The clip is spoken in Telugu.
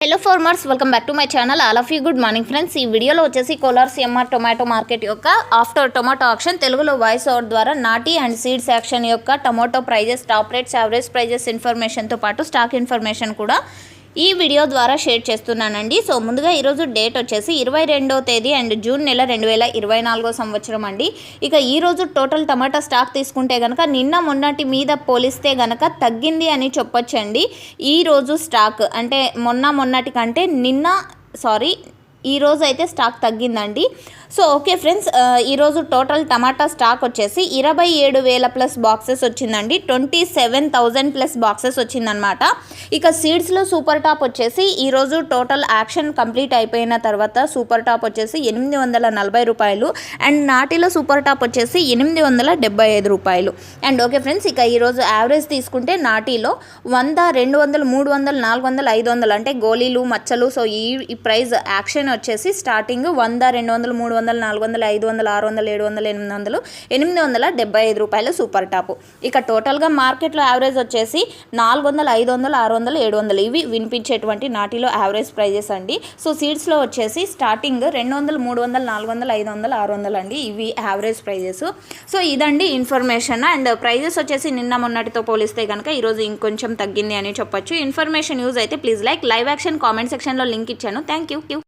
Hello farmers, welcome back to my channel. All of you good morning friends. ఈ వీడియోలో వచ్చేసి కోలార్ సిఎంఆర్ టొమాటో మార్కెట్ యొక్క ఆఫ్టర్ టొమాటో ఆక్షన్ తెలుగులో వాయిస్ ఓవర్ ద్వారా నాటీ అండ్ సీడ్స్ యాక్షన్ యొక్క tomato prices, top rates, average prices ఇన్ఫర్మేషన్తో పాటు స్టాక్ ఇన్ఫర్మేషన్ కూడా ఈ వీడియో ద్వారా షేర్ చేస్తున్నానండి. సో ముందుగా ఈరోజు డేట్ వచ్చేసి 22వ తేదీ అండ్ జూన్ నెల 2024 సంవత్సరం అండి. ఇక ఈరోజు టోటల్ టమాటా స్టాక్ తీసుకుంటే కనుక నిన్న మొన్నటి మీద పోలిస్తే కనుక తగ్గింది అని చెప్పొచ్చండి. ఈరోజు స్టాక్ అంటే మొన్నటి కంటే ఈరోజు అయితే స్టాక్ తగ్గిందండి. సో ఓకే ఫ్రెండ్స్, ఈరోజు టోటల్ టమాటా స్టాక్ వచ్చేసి 27,000 ప్లస్ బాక్సెస్ వచ్చిందండి. 27,000 ప్లస్ బాక్సెస్ వచ్చిందనమాట. ఇక సీడ్స్లో సూపర్ టాప్ వచ్చేసి ఈరోజు టోటల్ యాక్షన్ కంప్లీట్ అయిపోయిన తర్వాత సూపర్ టాప్ వచ్చేసి 840 రూపాయలు అండ్ నాటిలో సూపర్ టాప్ వచ్చేసి 875 రూపాయలు. అండ్ ఓకే ఫ్రెండ్స్, ఇక ఈరోజు యావరేజ్ తీసుకుంటే నాటిలో 100, 200, 300, 400, 500 అంటే గోళీలు, మచ్చలు. సో ఈ ప్రైస్ యాక్షన్ వచ్చేసి స్టార్టింగ్ 100, 200, 300, 400, 500, 600, 700, 800, 875 రూపాయలు సూపర్ టాప్. ఇక టోటల్గా మార్కెట్లో యావరేజ్ వచ్చేసి 400, 500, 600, 700 ఇవి వినిపించేటువంటి నాటిలో యావరేజ్ ప్రైజెస్ అండి. సో సీడ్స్లో వచ్చేసి స్టార్టింగ్ 200, 300, 400, 500, 600 అండి. ఇవి యావరేజ్ ప్రైజెస్. సో ఇదండి ఇన్ఫర్మేషన్. అండ్ ప్రైజెస్ వచ్చేసి నిన్న మొన్నటితో పోలిస్తే కనుక ఈరోజు ఇంకొంచెం తగ్గింది అని చెప్పొచ్చు. ఇన్ఫర్మేషన్ యూజ్ అయితే please like, live action comment సెక్షన్లో లింక్ ఇచ్చాను. Thank you.